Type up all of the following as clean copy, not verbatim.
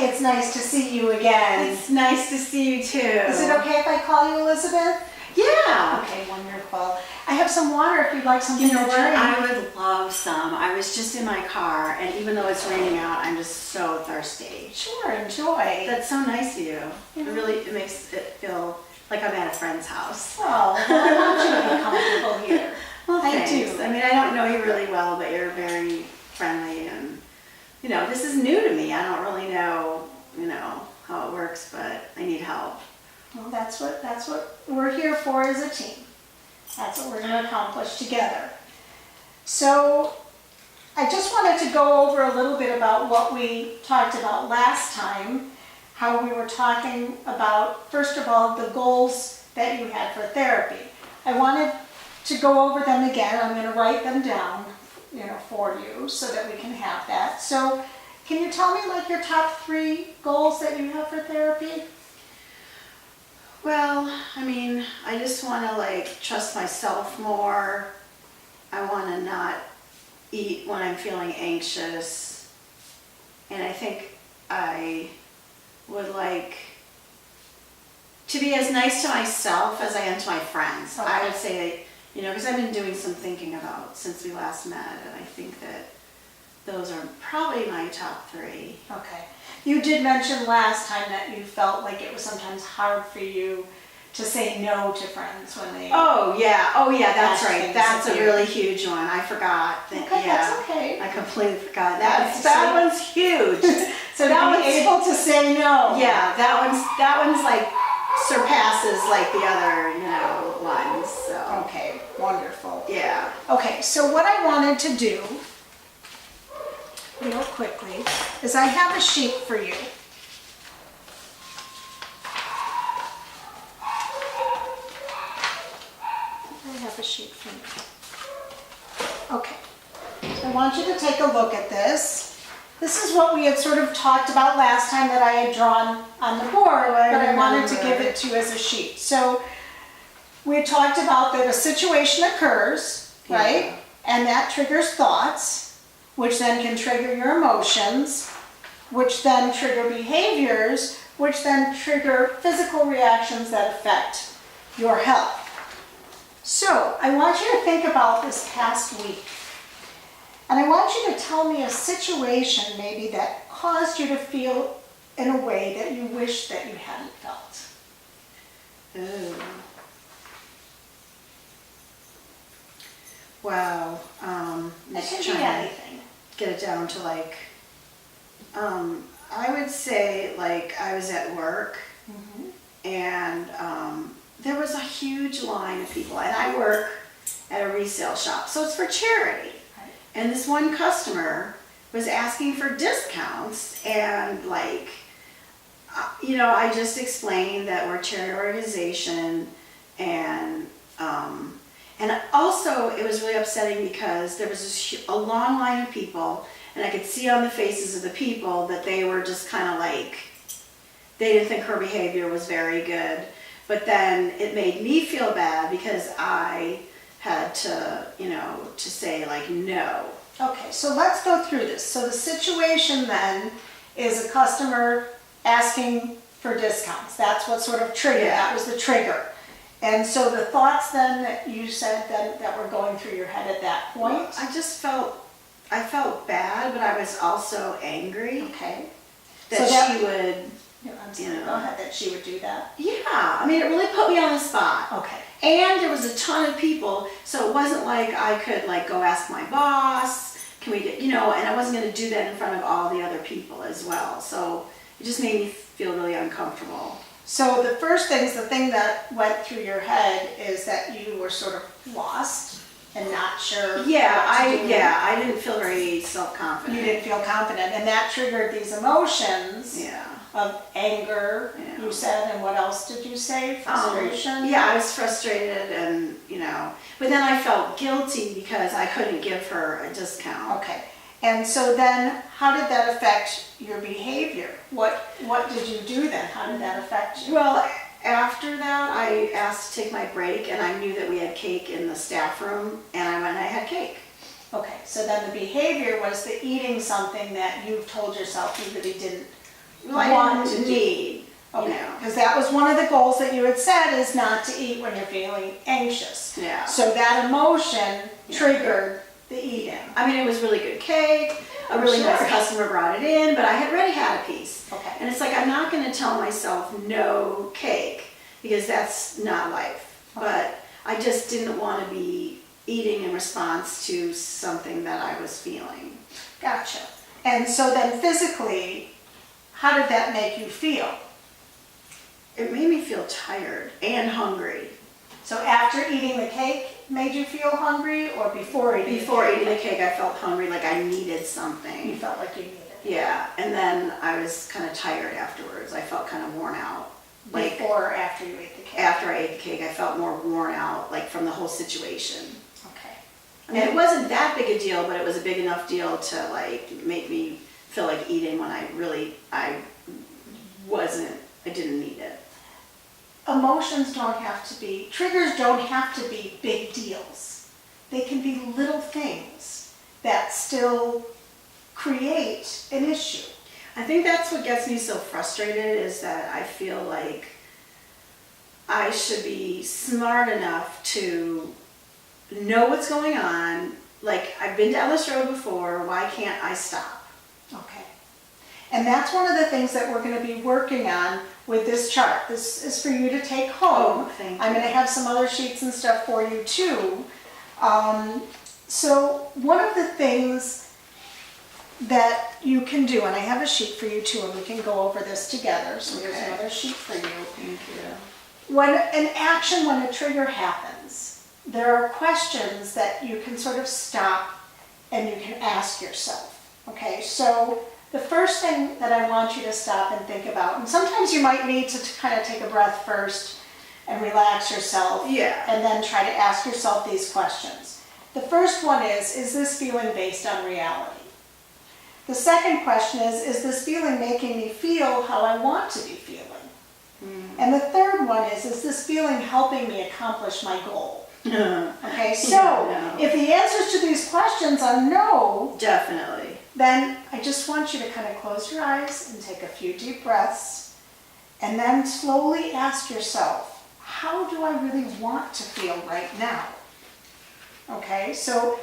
it's nice to see you again. It's nice to see you too. Is it okay if I call you Elizabeth? Yeah. Okay, wonderful. I have some water if you'd like something You know to what? drink. I would love some. I was just in my car, and even though it's raining out, I'm just so thirsty. Sure, enjoy. That's so nice of you. It makes it feel like I'm at a friend's house. Oh, well, I want you to be comfortable here. Well, I thanks. do. I mean, I don't know you really well, but you're very friendly, and you know, this is new to me. I don't really know, how it works, but I need help. Well, that's what we're here for as a team. That's what we're going to accomplish together. So I just wanted to go over a little bit about what we talked about last time, how we were talking about, first of all, the goals that you had for therapy. I wanted to go over them again. I'm going to write them down, for you so that we can have that. So can you tell me like your top 3 goals that you have for therapy? Well, I mean, I just want to trust myself more. I want to not eat when I'm feeling anxious. And I think I would like to be as nice to myself as I am to my friends. Okay. I would say that, because I've been doing some thinking about since we last met, and I think that those are probably my top 3. Okay. You did mention last time that you felt like it was sometimes hard for you to say no to friends when they... Oh yeah, that's Ask right. things That's of a you. really huge one. I forgot. Okay, Yeah, that's okay. I completely forgot. That's That so- one's huge. So that to be one's- able to say no. Yeah, that one's surpasses the other, ones. So Okay, wonderful. yeah. Okay, so what I wanted to do, real quickly, is I have a sheet for you. I have a sheet for you. Okay, I want you to take a look at this. This is what we had sort of talked about last time that I had drawn on the board, but I wanted to give it to you as a sheet. So we had talked about that a situation occurs, right? Yeah. And that triggers thoughts, which then can trigger your emotions, which then trigger behaviors, which then trigger physical reactions that affect your health. So I want you to think about this past week. And I want you to tell me a situation maybe that caused you to feel in a way that you wish that you hadn't felt. Ooh. Wow. It Just can be trying to anything. get it down to I would say I was at work and there was a huge line of people, and I work at a resale shop, so it's for charity. Right. And this one customer was asking for discounts, and I just explained that we're a charity organization, and also it was really upsetting because there was a long line of people, and I could see on the faces of the people that they were just kind of they didn't think her behavior was very good. But then it made me feel bad because I had to, to say no. Okay, so let's go through this. So the situation then is a customer asking for discounts. That's what sort of triggered, that was the trigger. And so the thoughts then that you said that were going through your head at that point? Well, I felt bad, but I was also angry Okay. that So she would, I'm sorry, go ahead, that she would do that? yeah, I mean, it really put me on the spot. Okay. And there was a ton of people, so it wasn't like I could go ask my boss, can we get, and I wasn't going to do that in front of all the other people as well. So it just made me feel really uncomfortable. So the thing that went through your head is that you were sort of lost and not sure what to do. I didn't feel very self-confident. You didn't feel confident, and that triggered these emotions. Yeah. Of anger, Yeah. you said, and what else did you say? Frustration? Yeah, I was frustrated, and but then I felt guilty because I couldn't give her a discount. Okay. And so then, how did that affect your behavior? What did you do then? How did that affect you? Well, after that, I asked to take my break, and I knew that we had cake in the staff room, and I went and I had cake. Okay, so then the behavior was the eating something that you've told yourself you really didn't want to to do. need, you Okay, know. because that was one of the goals that you had said, is not to eat when you're feeling anxious. Yeah. So that emotion triggered the eating. I mean, it was really good cake. A really Sure. nice customer brought it in, but I had already had a piece. Okay. And it's like, I'm not going to tell myself no cake, because that's not life. But I just didn't want to be eating in response to something that I was feeling. Gotcha. And so then physically, how did that make you feel? It made me feel tired and hungry. So after eating the cake made you feel hungry, or before eating Before the cake? eating the cake, I felt hungry, like I needed You something. felt like you needed it. Yeah, and then I was kind of tired afterwards. I felt kind of worn out. Like Before or after you ate the cake? after I ate the cake, I felt more worn out, like from the whole situation. Okay. I mean, it wasn't that big a deal, but it was a big enough deal to like make me feel like eating when I didn't need it. Emotions don't have to be, triggers don't have to be big deals. They can be little things that still create an issue. I think that's what gets me so frustrated, is that I feel like I should be smart enough to know what's going on. Like, I've been down this road before, why can't I stop? Okay. And that's one of the things that we're going to be working on with this chart. This is for you to take home. Oh, thank I'm you. going to have some other sheets and stuff for you too. So one of the things that you can do, and I have a sheet for you too, and we can go over this together. So here's Okay. another sheet for you. Thank you. When a trigger happens, there are questions that you can sort of stop and you can ask yourself. Okay, so the first thing that I want you to stop and think about, and sometimes you might need to kind of take a breath first and relax yourself, Yeah. and then try to ask yourself these questions. The first one is this feeling based on reality? The second question is this feeling making me feel how I want to be feeling? And the third one is this feeling helping me accomplish my goal? Okay, so No. if the answers to these questions are no, Definitely. then I just want you to kind of close your eyes and take a few deep breaths, and then slowly ask yourself, how do I really want to feel right now? Okay, so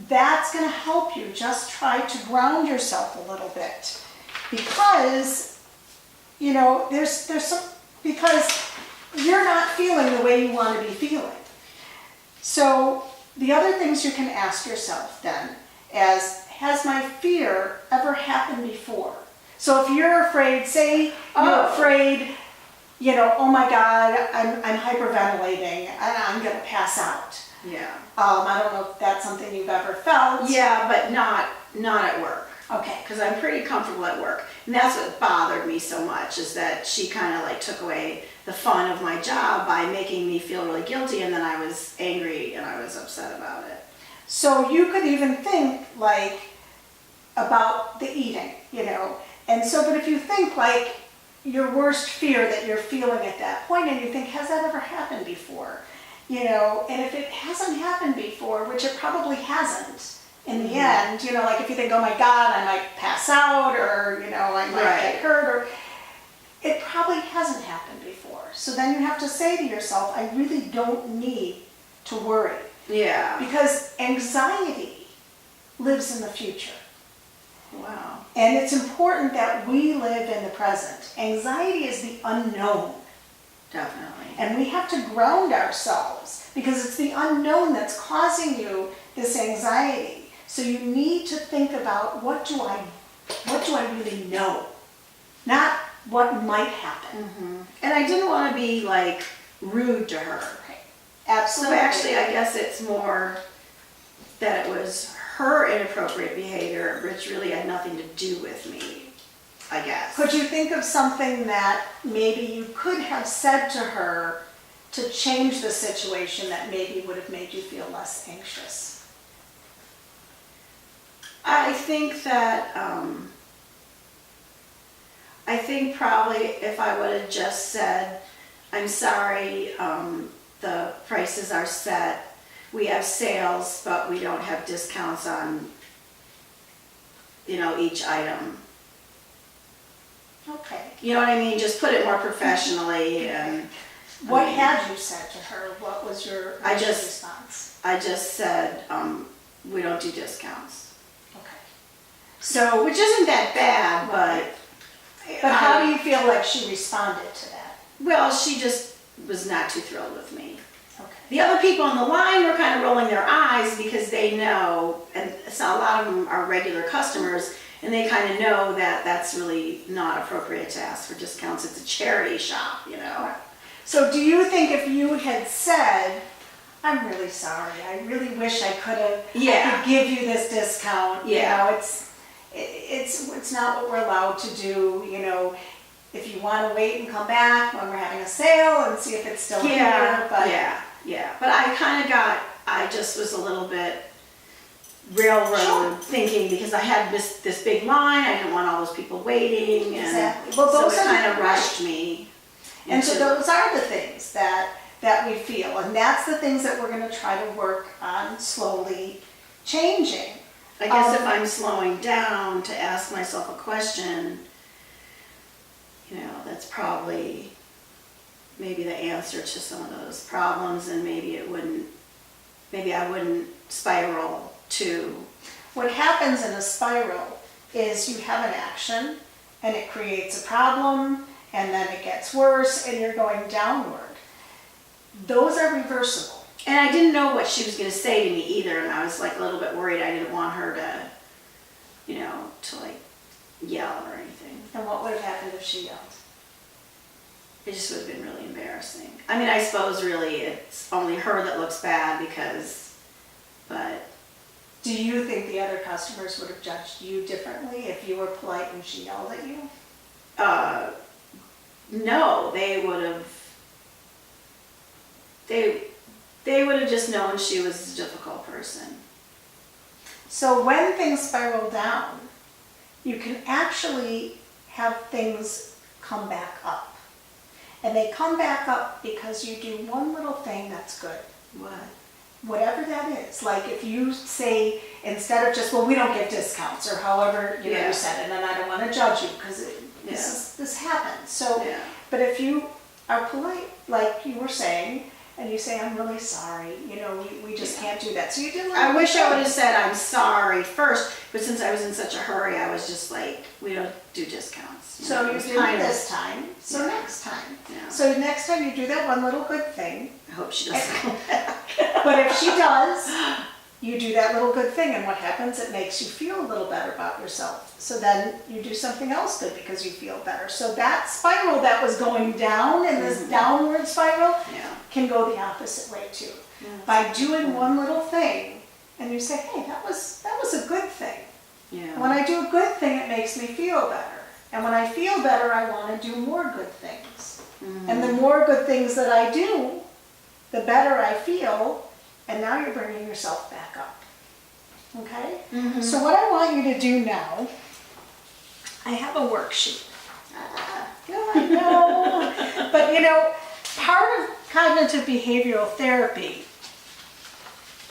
that's going to help you just try to ground yourself a little bit, because because you're not feeling the way you want to be feeling. So the other things you can ask yourself then is, has my fear ever happened before? So if you're afraid, say you're afraid, oh my God, I'm hyperventilating and I'm going to pass out. Yeah. I don't know if that's something you've ever felt. Yeah, but not at work. Okay. Because I'm pretty comfortable at work. And that's what bothered me so much, is that she kind of like took away the fun of my job by making me feel really guilty, and then I was angry and I was upset about it. So you could even think like about the eating, And so, but if you think like your worst fear that you're feeling at that point, and you think, has that ever happened before? And if it hasn't happened before, which it probably hasn't in the end, like if you think, oh my God, I might pass out, or, I might get hurt, or it probably hasn't happened before. So then you have to say to yourself, I really don't need to worry. Yeah. Because anxiety lives in the future. Wow. And it's important that we live in the present. Anxiety is the unknown. Definitely. And we have to ground ourselves, because it's the unknown that's causing you this anxiety. So you need to think about, what do I really know? Not what might happen. Mm-hmm. And I didn't want to be like rude to her. Absolutely. So actually, I guess it's more that it was her inappropriate behavior, which really had nothing to do with me, I guess. Could you think of something that maybe you could have said to her to change the situation that maybe would have made you feel less anxious? I think that, I think probably if I would have just said, I'm sorry, the prices are set, we have sales, but we don't have discounts on, each item. Okay. You know what I mean? Just put it more professionally and. What had you said to her? What was your I initial just- response? I just said, we don't do discounts. Okay. So, Which isn't that bad, but. how do you feel like she responded to that? Well, she just was not too thrilled with me. Okay. The other people on the line were kind of rolling their eyes because they know, and so a lot of them are regular customers, and they kind of know that that's really not appropriate to ask for discounts. It's a charity shop, you know. So do you think if you had said, I'm really sorry, I really wish I could have, I could give you this discount, you know, it's not what we're allowed to do, you know, if you want to wait and come back when we're having a sale and see if it's still here, but. Yeah, but I just was a little bit railroad thinking because I had this big line, I didn't want all those people waiting, and Exactly. Well, so those it are kind of rushed me. And so those are the things that we feel, and that's the things that we're going to try to work on slowly changing. I guess if I'm slowing down to ask myself a question, you know, that's probably maybe the answer to some of those problems, and maybe I wouldn't spiral to. What happens in a spiral is you have an action and it creates a problem and then it gets worse and you're going downward. Those are reversible. And I didn't know what she was going to say to me either, and I was like a little bit worried. I didn't want her to, you know, to like yell or anything. And what would have happened if she yelled? It just would have been really embarrassing. I mean, I suppose really it's only her that looks bad but. Do you think the other customers would have judged you differently if you were polite and she yelled at you? No, they would have just known she was a difficult person. So when things spiral down, you can actually have things come back up. And they come back up because you do one little thing that's good. What? Whatever that is. Like if you say, instead of just, well, we don't give discounts, or however you said it, and I don't want to judge you because this happens. So, but if you are polite, like you were saying, and you say, I'm really sorry, you know, we just can't do that. So you did. I wish I would have said I'm sorry first, but since I was in such a hurry, I was just like, we don't do discounts. So you do it this time, so next time. Yeah. So next time you do that one little good thing. I hope she doesn't come back. But if she does, you do that little good thing, and what happens? It makes you feel a little better about yourself. So then you do something else good because you feel better. So that spiral that was going down in this downward spiral can go the opposite way too. By doing one little thing, and you say, hey, that was a good thing. Yeah. When I do a good thing, it makes me feel better. And when I feel better, I want to do more good things. And the more good things that I do, the better I feel, and now you're bringing yourself back up. Okay? So what I want you to do now, I have a worksheet. I know. But you know, part of cognitive behavioral therapy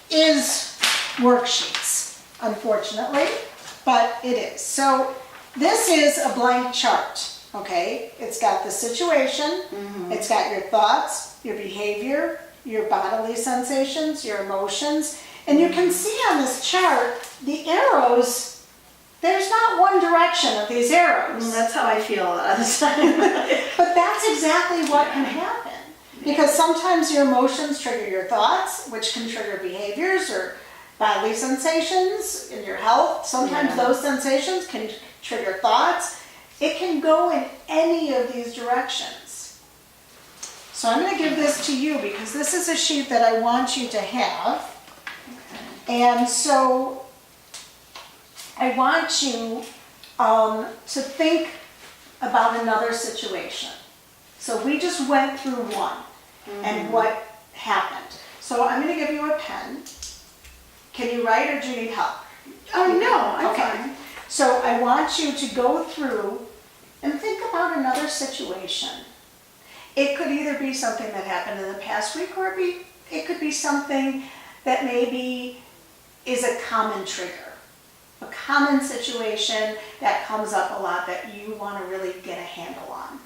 is worksheets, unfortunately, but it is. So this is a blank chart, okay? It's got the situation, it's got your thoughts, your behavior, your bodily sensations, your emotions, and you can see on this chart, the arrows, there's not one direction of these arrows. That's how I feel a lot of the time. But that's exactly what can happen. Because sometimes your emotions trigger your thoughts, which can trigger behaviors or bodily sensations in your health. Sometimes those sensations can trigger thoughts. It can go in any of these directions. So I'm going to give this to you because this is a sheet that I want you to have. And so I want you to think about another situation. So we just went through one and what happened. So I'm going to give you a pen. Can you write or do you need help? Oh, no, I'm fine. So I want you to go through and think about another situation. It could either be something that happened in the past week, or it could be something that maybe is a common trigger. A common situation that comes up a lot that you want to really get a handle on.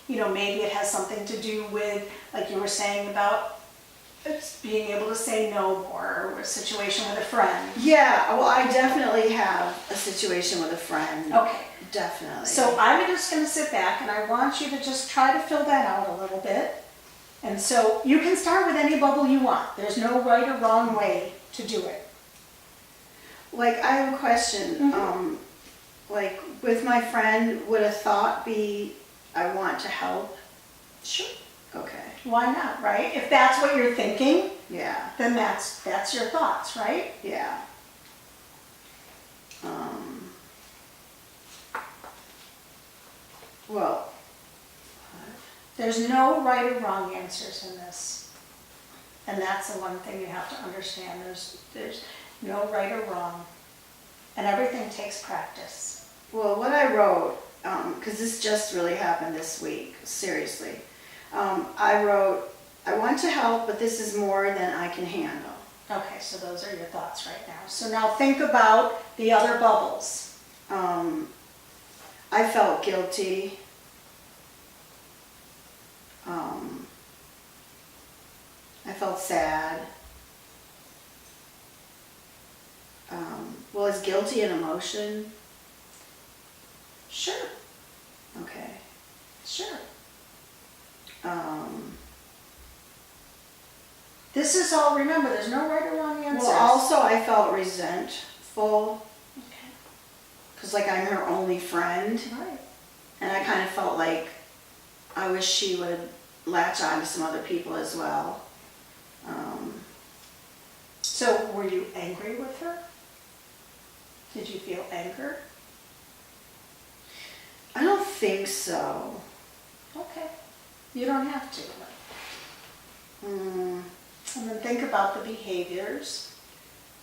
You know, maybe it has something to do with, like you were saying about being able to say no more, or a situation with a friend. Yeah, well, I definitely have a situation with a friend. Okay. Definitely. So I'm just going to sit back and I want you to just try to fill that out a little bit. And so you can start with any bubble you want. There's no right or wrong way to do it. Like, I have a question. Like, with my friend, would a thought be, I want to help? Sure. Okay. Why not, right? If that's what you're thinking, Yeah. then that's your thoughts, right? Yeah. Well, There's no right or wrong answers in this. And that's the one thing you have to understand. There's no right or wrong. And everything takes practice. well, what I wrote, because this just really happened this week, seriously. I wrote, I want to help, but this is more than I can handle. Okay, so those are your thoughts right now. So now think about the other bubbles. I felt guilty. I felt sad. Well, is guilty an emotion? Sure, Okay. sure. This is all, remember, there's no right or wrong answers. Well, also I felt resentful, Okay, because like I'm her only friend, right. and I kind of felt like I wish she would latch on to some other people as well. So were you angry with her? Did you feel anger? I don't think so. Okay, you don't have to. Mm, And then think about the behaviors.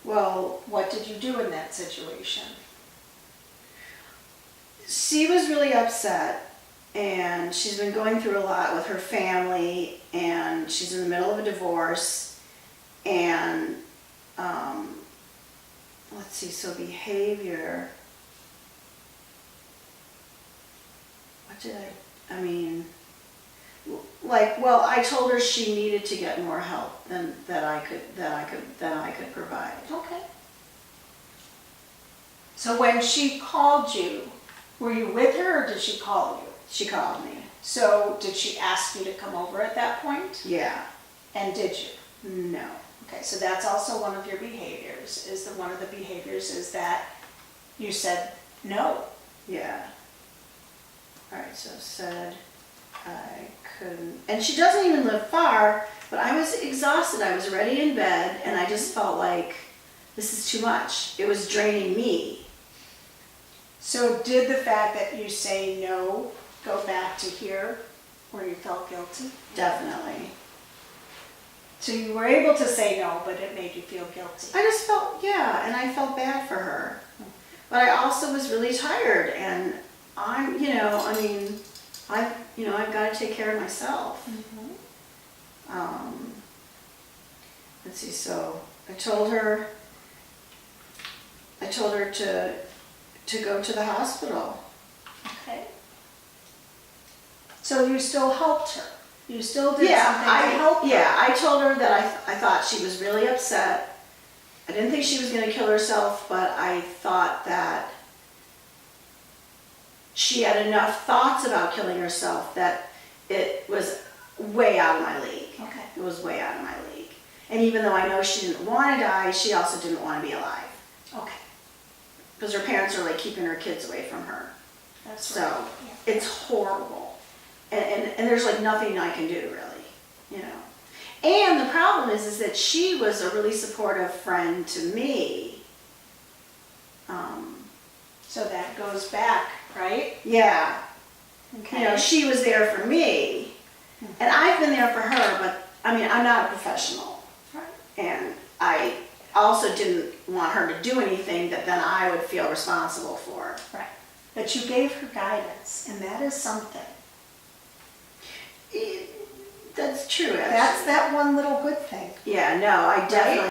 well, What did you do in that situation? she was really upset, and she's been going through a lot with her family, and she's in the middle of a divorce, and let's see, so behavior. What did I mean, like, well, I told her she needed to get more help than that I could provide. Okay. So when she called you, were you with her or did she call you? She called me. So did she ask you to come over at that point? Yeah. And did you? No. Okay, so that's also one of your behaviors, one of the behaviors is that you said no. Yeah. All right, so said I couldn't. And she doesn't even live far, but I was exhausted. I was ready in bed, and I just felt like this is too much. It was draining me. So did the fact that you say no go back to here where you felt guilty? Definitely. So you were able to say no, but it made you feel guilty. I just felt, yeah, and I felt bad for her. But I also was really tired, and I've got to take care of myself. Let's see, so I told her to go to the hospital. Okay. So you still helped her? You still did something Yeah, to help her? yeah, I told her that I thought she was really upset. I didn't think she was going to kill herself, but I thought that she had enough thoughts about killing herself that it was way out of my league. Okay. It was way out of my league. And even though I know she didn't want to die, she also didn't want to be alive. Okay. Because her parents are like keeping her kids away from her. That's So right. Yeah. it's horrible. And there's like nothing I can do really, you know. And the problem is that she was a really supportive friend to me. So that goes back, right? Yeah, Okay. you know, she was there for me. And I've been there for her, but I mean, I'm not a professional. Right. And I also didn't want her to do anything that then I would feel responsible for. Right. But you gave her guidance, and that is something. That's true, actually. That's that one little good thing. Yeah, no, I definitely